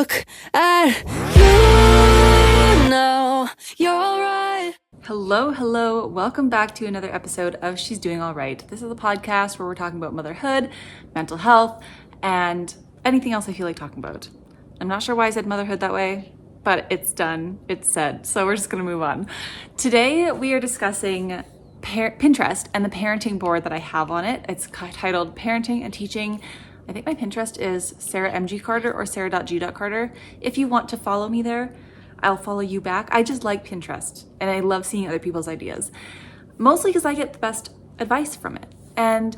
look at you now, you're alright. Hello. Welcome back to another episode of She's Doing All Right. This is a podcast where we're talking about motherhood, mental health, and anything else I feel like talking about. I'm not sure why I said motherhood that way, but it's done. It's said. So we're just going to move on. Today we are discussing Pinterest and the parenting board that I have on it. It's titled Parenting and Teaching. I think my Pinterest is Sarah MG Carter or Sarah.G.Carter. If you want to follow me there, I'll follow you back. I just like Pinterest and I love seeing other people's ideas, mostly because I get the best advice from it. And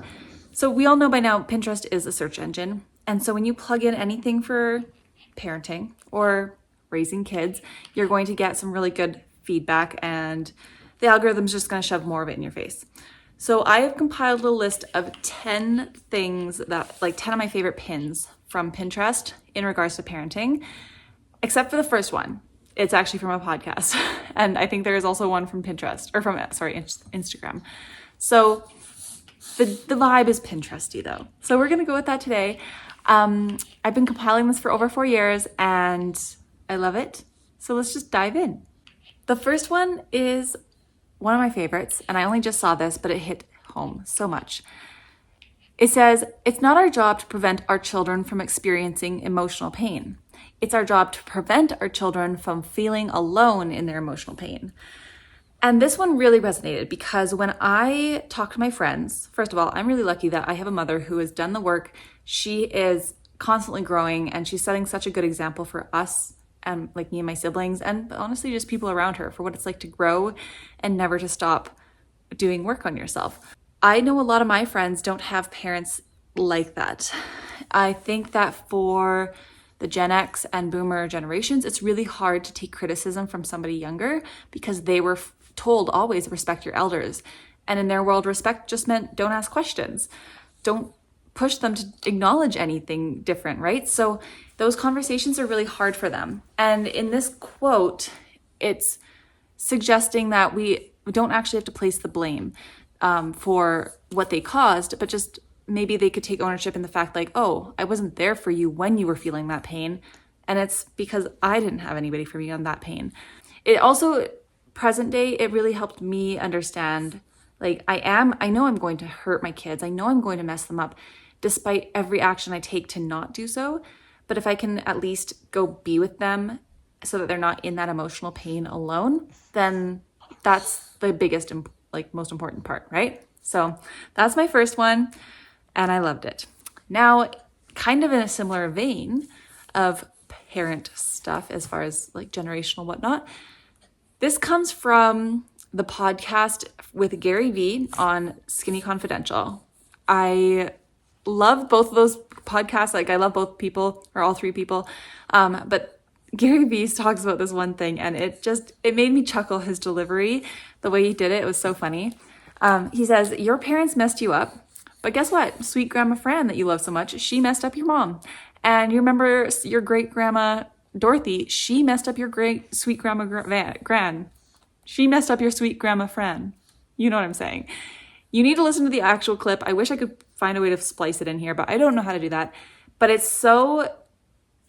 so we all know by now Pinterest is a search engine. And so when you plug in anything for parenting or raising kids, you're going to get some really good feedback and the algorithm's just going to shove more of it in your face. So I have compiled a little list of 10 things that, like 10 of my favorite pins from Pinterest in regards to parenting, except for the first one. It's actually from a podcast. And I think there is also one from Pinterest, or from, Instagram. So the vibe is Pinteresty though. So we're gonna go with that today. I've been compiling this for over 4 years and I love it. So let's just dive in. The first one is one of my favorites, and I only just saw this, but it hit home so much. It says, it's not our job to prevent our children from experiencing emotional pain. It's our job to prevent our children from feeling alone in their emotional pain. And this one really resonated because when I talk to my friends, first of all, I'm really lucky that I have a mother who has done the work. She is constantly growing and she's setting such a good example for us and like me and my siblings and honestly just people around her for what it's like to grow and never to stop doing work on yourself. I know a lot of my friends don't have parents like that. I think that for the Gen X and Boomer generations, it's really hard to take criticism from somebody younger because they were told always respect your elders. And in their world, respect just meant don't ask questions. Don't push them to acknowledge anything different, right? So those conversations are really hard for them. And in this quote, it's suggesting that we don't actually have to place the blame for what they caused, but just maybe they could take ownership in the fact like, oh, I wasn't there for you when you were feeling that pain. And it's because I didn't have anybody for me on that pain. It also, present day, it really helped me understand, like I know I'm going to hurt my kids. I know I'm going to mess them up despite every action I take to not do so. But if I can at least go be with them so that they're not in that emotional pain alone, then that's the biggest, like most important part, right? So that's my first one. And I loved it. Now, kind of in a similar vein of parent stuff as far as like generational whatnot, this comes from the podcast with Gary Vee on Skinny Confidential. I love both of those podcasts. Like I love both people or all three people. But Gary Vee talks about this one thing and it made me chuckle his delivery. The way he did it was so funny. He says, your parents messed you up. But guess what? Sweet Grandma Fran that you love so much, she messed up your mom. And you remember your great grandma Dorothy, she messed up your great sweet grandma Gran. She messed up your sweet grandma Fran. You know what I'm saying. You need to listen to the actual clip. I wish I could find a way to splice it in here, but I don't know how to do that. But it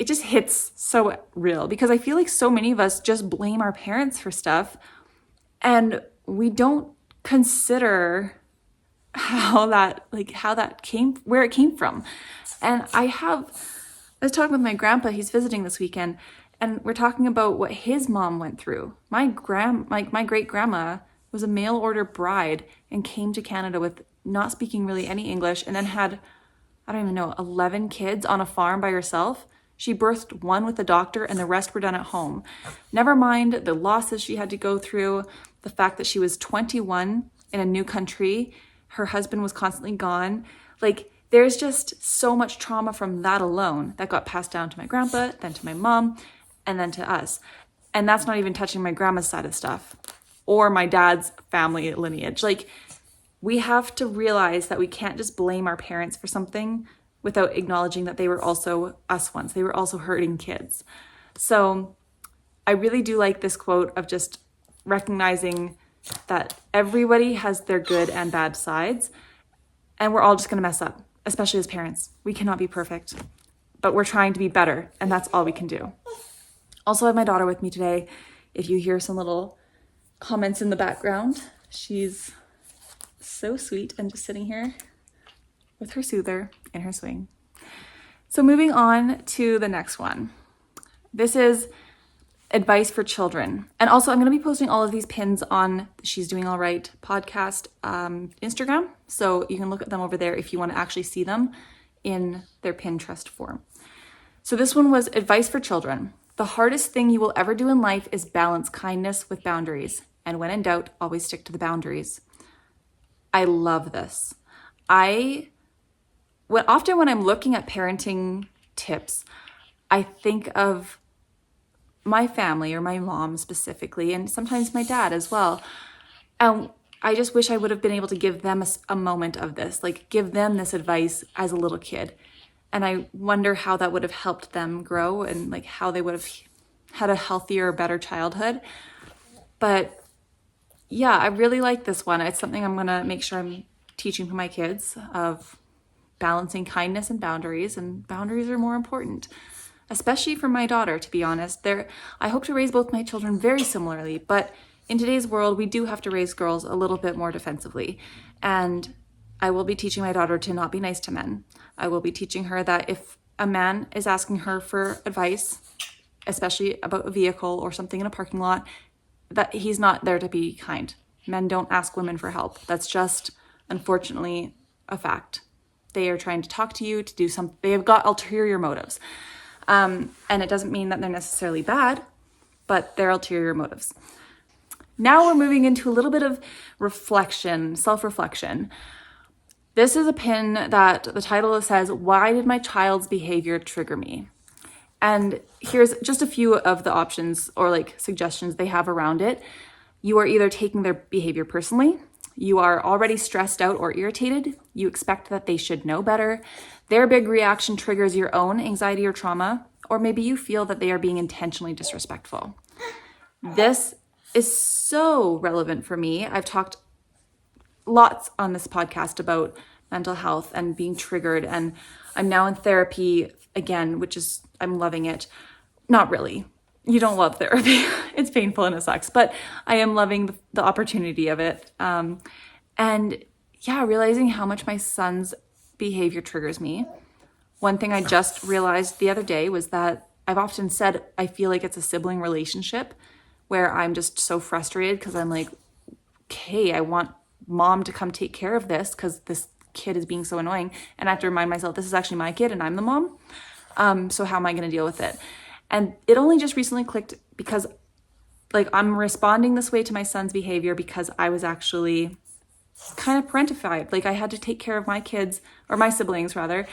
just hits so real because I feel like so many of us just blame our parents for stuff and we don't consider where it came from. And I was talking with my grandpa, he's visiting this weekend, and we're talking about what his mom went through. My great grandma was a mail order bride and came to Canada with not speaking really any English and then had, 11 kids on a farm by herself. She birthed one with a doctor and the rest were done at home. Never mind the losses she had to go through, the fact that she was 21 in a new country. Her husband was constantly gone. Like, there's just so much trauma from that alone that got passed down to my grandpa, then to my mom, and then to us. And that's not even touching my grandma's side of stuff or my dad's family lineage. Like, we have to realize that we can't just blame our parents for something without acknowledging that they were also us once. They were also hurting kids. So I really do like this quote of just recognizing that everybody has their good and bad sides, and we're all just going to mess up, especially as parents. We cannot be perfect. but we're trying to be better, and that's all we can do. Also, I have my daughter with me today. If you hear some little comments in the background, she's so sweet and just sitting here with her soother in her swing. So moving on to the next one. This is advice for children. And also I'm going to be posting all of these pins on She's Doing All Right podcast Instagram. So you can look at them over there if you want to actually see them in their Pinterest form. So this one was advice for children. The hardest thing you will ever do in life is balance kindness with boundaries. And when in doubt, always stick to the boundaries. I love this. Often when I'm looking at parenting tips, I think of my family or my mom specifically, and sometimes my dad as well. And I just wish I would have been able to give them a moment of this, like give them this advice as a little kid. And I wonder how that would have helped them grow and like how they would have had a healthier, better childhood. But yeah, I really like this one. It's something I'm going to make sure I'm teaching to my kids of balancing kindness and boundaries are more important, especially for my daughter, to be honest. I hope to raise both my children very similarly, but in today's world, we do have to raise girls a little bit more defensively. And I will be teaching my daughter to not be nice to men. I will be teaching her that if a man is asking her for advice, especially about a vehicle or something in a parking lot, that he's not there to be kind. Men don't ask women for help. That's just, unfortunately, a fact. They are trying to talk to you to do something. They have got ulterior motives. And it doesn't mean that they're necessarily bad, but they're ulterior motives. Now we're moving into a little bit of reflection, self-reflection. This is a pin that the title says, "Why did my child's behavior trigger me?" And here's just a few of the options or like suggestions they have around it. You are either taking their behavior personally, you are already stressed out or irritated, you expect that they should know better, their big reaction triggers your own anxiety or trauma, or maybe you feel that they are being intentionally disrespectful. This is so relevant for me. I've talked lots on this podcast about mental health and being triggered, and I'm now in therapy again, which is, I'm loving it. Not really. You don't love therapy. It's painful and it sucks, but I am loving the opportunity of it. And yeah, realizing how much my son's behavior triggers me. One thing I just realized the other day was that I've often said I feel like it's a sibling relationship where I'm just so frustrated because I'm like, okay, I want mom to come take care of this because this kid is being so annoying. And I have to remind myself, this is actually my kid and I'm the mom. So how am I going to deal with it? And it only just recently clicked because like I'm responding this way to my son's behavior because I was actually kind of parentified. Like I had to take care of my kids, or my siblings rather,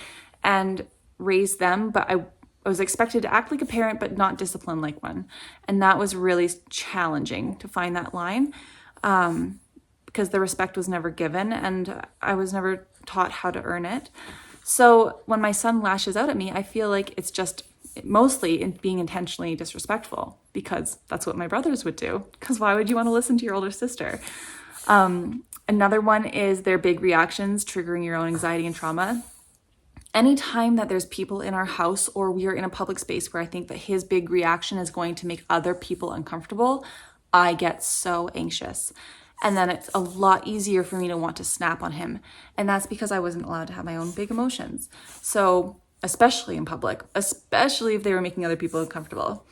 and raise them. But I was expected to act like a parent, but not discipline like one. And that was really challenging to find that line because the respect was never given and I was never taught how to earn it. So when my son lashes out at me, I feel like it's just mostly in being intentionally disrespectful because that's what my brothers would do. Because why would you want to listen to your older sister? Another one is their big reactions triggering your own anxiety and trauma. Anytime that there's people in our house or we are in a public space where I think that his big reaction is going to make other people uncomfortable, I get so anxious. And then it's a lot easier for me to want to snap on him. And that's because I wasn't allowed to have my own big emotions. So especially in public, especially if they were making other people uncomfortable.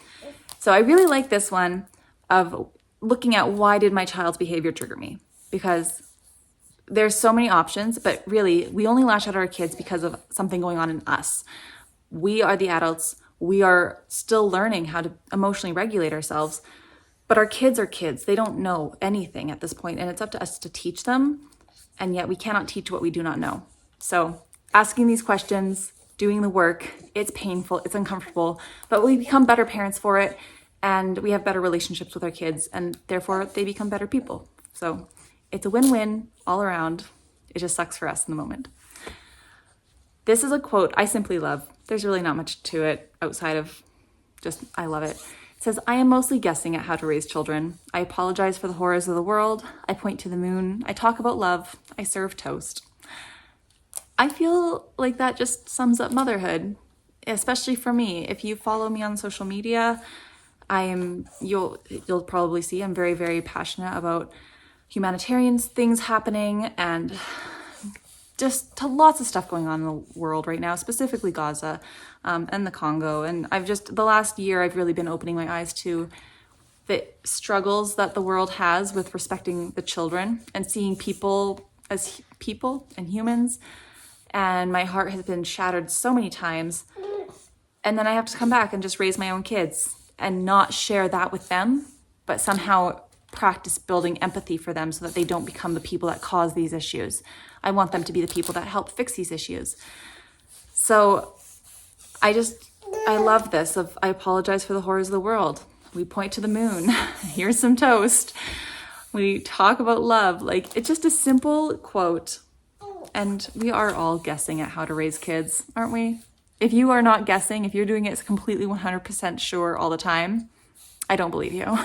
So I really like this one of looking at why did my child's behavior trigger me? Because there's so many options, but really we only lash out at our kids because of something going on in us. We are the adults. We are still learning how to emotionally regulate ourselves, but our kids are kids. They don't know anything at this point, and it's up to us to teach them. And yet we cannot teach what we do not know. So asking these questions, doing the work, it's painful, it's uncomfortable, but we become better parents for it, and we have better relationships with our kids, and therefore they become better people. So it's a win-win all around. It just sucks for us in the moment. This is a quote I simply love. There's really not much to it outside of just, I love it. It says, "I am mostly guessing at how to raise children. I apologize for the horrors of the world. I point to the moon. I talk about love. I serve toast." I feel like that just sums up motherhood. especially for me, if you follow me on social media, you'll probably see I'm very, very passionate about humanitarian things happening and just to lots of stuff going on in the world right now, specifically Gaza and the Congo. And the last year, I've really been opening my eyes to the struggles that the world has with respecting the children and seeing people as people and humans. And my heart has been shattered so many times. And then I have to come back and just raise my own kids and not share that with them, but somehow practice building empathy for them so that they don't become the people that cause these issues. I want them to be the people that help fix these issues. So I love this I apologize for the horrors of the world. We point to the moon. Here's some toast. We talk about love. Like, it's just a simple quote. And we are all guessing at how to raise kids, aren't we? If you are not guessing, if you're doing it completely 100% sure all the time, I don't believe you.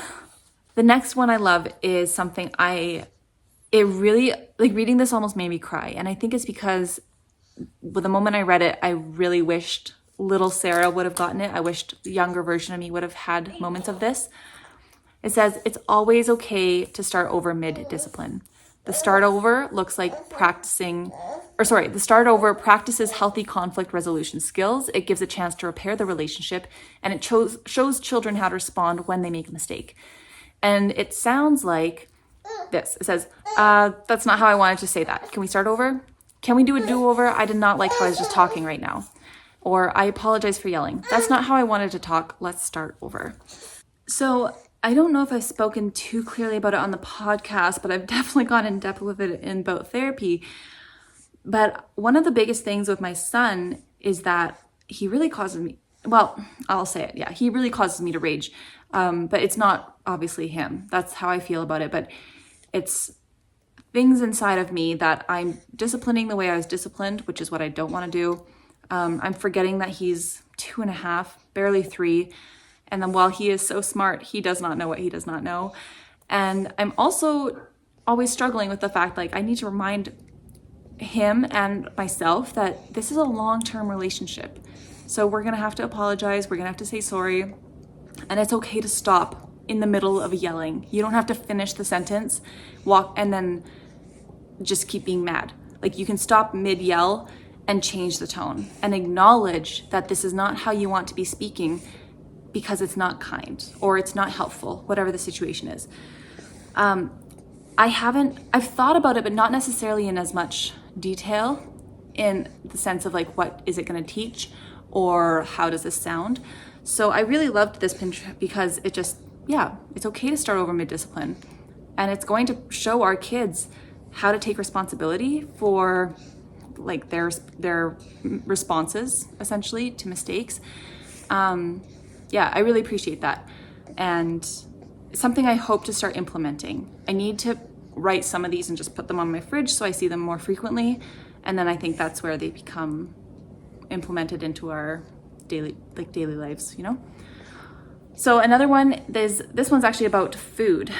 The next one I love is something it really, like, reading this almost made me cry. And I think it's because the moment I read it, I really wished little Sarah would have gotten it. I wished the younger version of me would have had moments of this. It says, it's always okay to start over mid-discipline. The start over practices healthy conflict resolution skills. It gives a chance to repair the relationship, and it shows children how to respond when they make a mistake. And it sounds like this. It says, that's not how I wanted to say that. Can we start over? Can we do a do-over? I did not like how I was just talking right now. Or I apologize for yelling. That's not how I wanted to talk. Let's start over. So I don't know if I've spoken too clearly about it on the podcast, but I've definitely gone in depth with it in boat therapy. But one of the biggest things with my son is that he really causes me, well, I'll say it. Yeah, he really causes me to rage. But it's not obviously him. That's how I feel about it. But it's things inside of me that I'm disciplining the way I was disciplined, which is what I don't want to do. I'm forgetting that he's 2.5, barely 3. And then while he is so smart, he does not know what he does not know. And I'm also always struggling with the fact, like, I need to remind him and myself that this is a long-term relationship. So we're going to have to apologize. We're going to have to say sorry. And it's okay to stop in the middle of yelling. You don't have to finish the sentence, walk, and then just keep being mad. Like, you can stop mid-yell and change the tone and acknowledge that this is not how you want to be speaking because it's not kind or it's not helpful, whatever the situation is. I've thought about it, but not necessarily in as much detail, in the sense of, like, what is it going to teach or how does this sound? So I really loved this pin because it just, it's okay to start over mid-discipline. And it's going to show our kids how to take responsibility for, like, their responses, essentially, to mistakes. I really appreciate that. And something I hope to start implementing. I need to write some of these and just put them on my fridge so I see them more frequently. And then I think that's where they become implemented into our daily lives, you know? So another one is, this one's actually about food.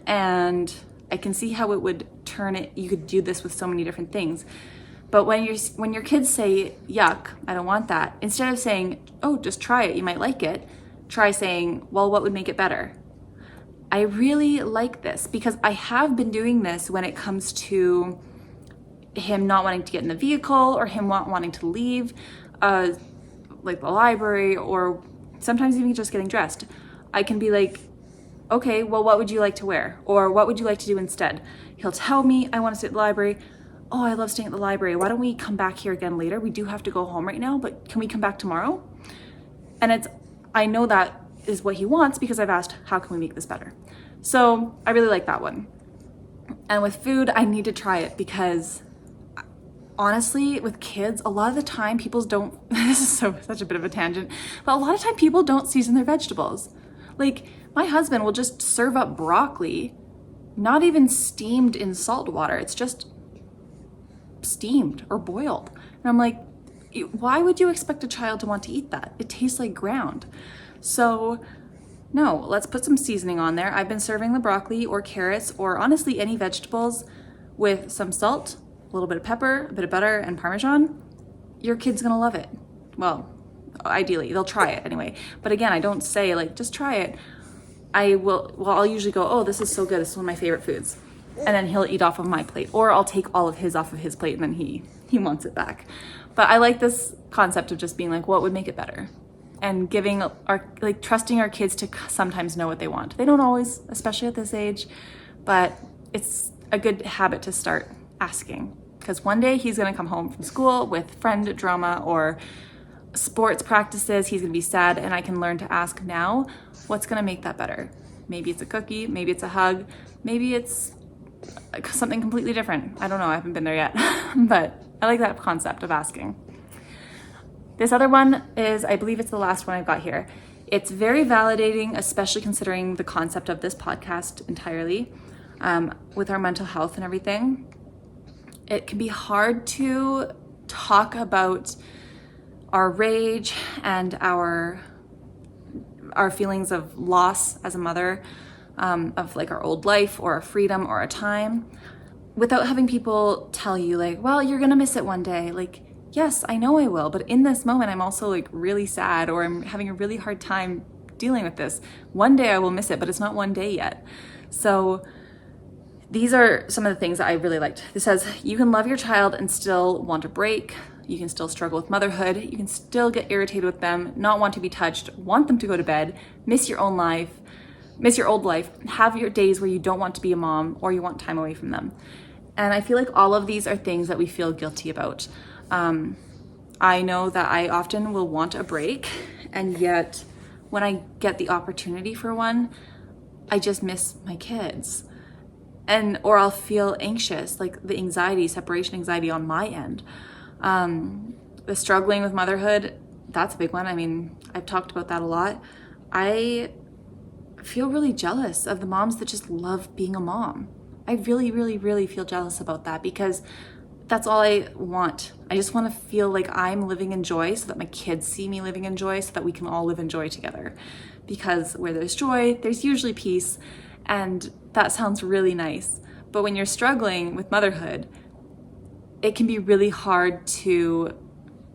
And I can see how it would turn it, you could do this with so many different things. But when your kids say, yuck, I don't want that, instead of saying, oh, just try it, you might like it, try saying, well, what would make it better? I really like this because I have been doing this when it comes to him not wanting to get in the vehicle or him not wanting to leave, like the library, or sometimes even just getting dressed. I can be like, okay, well, what would you like to wear? Or what would you like to do instead? He'll tell me, I want to stay at the library. Oh, I love staying at the library. Why don't we come back here again later? We do have to go home right now, but can we come back tomorrow? And I know that is what he wants because I've asked, how can we make this better? So I really like that one. And with food, I need to try it because honestly, with kids, a lot of the time people don't, this is such a bit of a tangent, but a lot of time people don't season their vegetables. Like, my husband will just serve up broccoli, not even steamed in salt water. It's just steamed or boiled. And I'm like, why would you expect a child to want to eat that? It tastes like ground. So no, let's put some seasoning on there. I've been serving the broccoli or carrots or honestly any vegetables with some salt, a little bit of pepper, a bit of butter, and Parmesan. Your kid's gonna love it. Well, Ideally, they'll try it anyway. But again, I don't say like, just try it. I'll usually go, oh, this is so good. This is one of my favorite foods. And then he'll eat off of my plate, or I'll take all of his off of his plate and then he wants it back. But I like this concept of just being like, what would make it better? And trusting our kids to sometimes know what they want. They don't always, especially at this age, but it's a good habit to start asking. Because one day he's gonna come home from school with friend drama or sports practices, he's gonna be sad, and I can learn to ask now, what's gonna make that better? Maybe it's a cookie, maybe it's a hug, maybe it's something completely different. I don't know, I haven't been there yet, but I like that concept of asking. This other one is, I believe it's the last one I've got here. It's very validating, especially considering the concept of this podcast entirely, with our mental health and everything. It can be hard to talk about our rage and our feelings of loss as a mother, of like our old life or our freedom or our time, without having people tell you like, well, you're gonna miss it one day. Like, yes, I know I will, but in this moment, I'm also like really sad, or I'm having a really hard time dealing with this. One day I will miss it, but it's not one day yet. So these are some of the things that I really liked. This says, you can love your child and still want a break. You can still struggle with motherhood. You can still get irritated with them, not want to be touched, want them to go to bed, miss your own life, miss your old life, have your days where you don't want to be a mom or you want time away from them. And I feel like all of these are things that we feel guilty about. I know that I often will want a break, and yet when I get the opportunity for one, I just miss my kids. Or I'll feel anxious, like the anxiety, separation anxiety on my end. The struggling with motherhood, that's a big one. I mean, I've talked about that a lot. I feel really jealous of the moms that just love being a mom. I really, really, really feel jealous about that, because that's all I want. I just want to feel like I'm living in joy so that my kids see me living in joy, so that we can all live in joy together. Because where there's joy, there's usually peace. And that sounds really nice. But when you're struggling with motherhood, it can be really hard to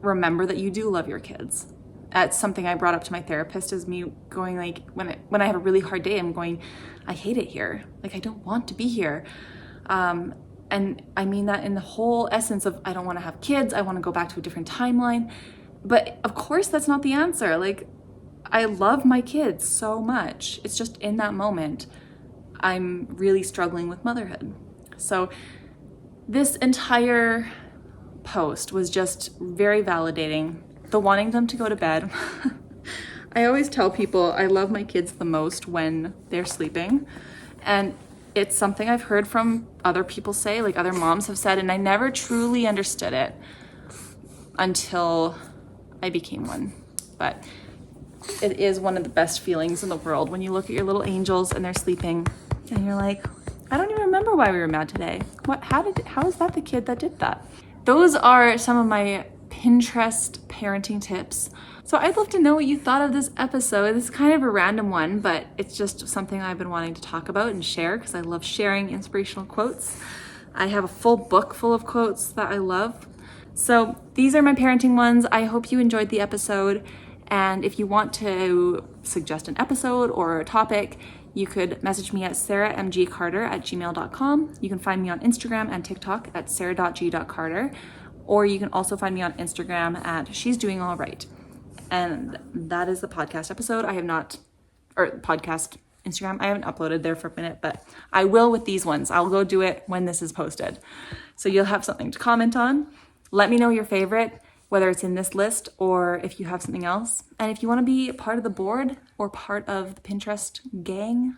remember that you do love your kids. That's something I brought up to my therapist, is me going like, when I have a really hard day, I'm going, I hate it here. Like, I don't want to be here. And I mean that in the whole essence of, I don't want to have kids. I want to go back to a different timeline. But of course, that's not the answer. Like, I love my kids so much. It's just in that moment, I'm really struggling with motherhood. So this entire post was just very validating. The wanting them to go to bed. I always tell people I love my kids the most when they're sleeping. And it's something I've heard from other people say, like other moms have said, and I never truly understood it until I became one. But it is one of the best feelings in the world when you look at your little angels and they're sleeping and you're like, I don't even remember why we were mad today. How is that the kid that did that? Those are some of my Pinterest parenting tips. So I'd love to know what you thought of this episode. This is kind of a random one, but it's just something I've been wanting to talk about and share, because I love sharing inspirational quotes. I have a full book full of quotes that I love. So these are my parenting ones. I hope you enjoyed the episode. And if you want to suggest an episode or a topic, you could message me at sarahmgcarter@gmail.com. You can find me on Instagram and TikTok at sarah.g.carter. Or you can also find me on Instagram at She's Doing All Right. And that is the podcast episode. Podcast Instagram. I haven't uploaded there for a minute, but I will with these ones. I'll go do it when this is posted. So you'll have something to comment on. Let me know your favorite, whether it's in this list or if you have something else. And if you want to be part of the board or part of the Pinterest gang,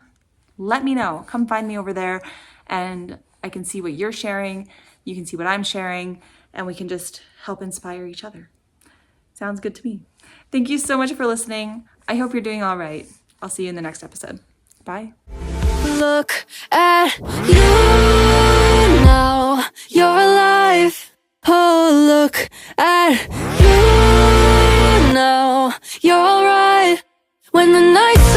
let me know. Come find me over there and I can see what you're sharing. You can see what I'm sharing, and we can just help inspire each other. Sounds good to me. Thank you so much for listening. I hope you're doing all right. I'll see you in the next episode. Bye. Look at you now, you're alive. Oh, look at you now, you're alright. When the nights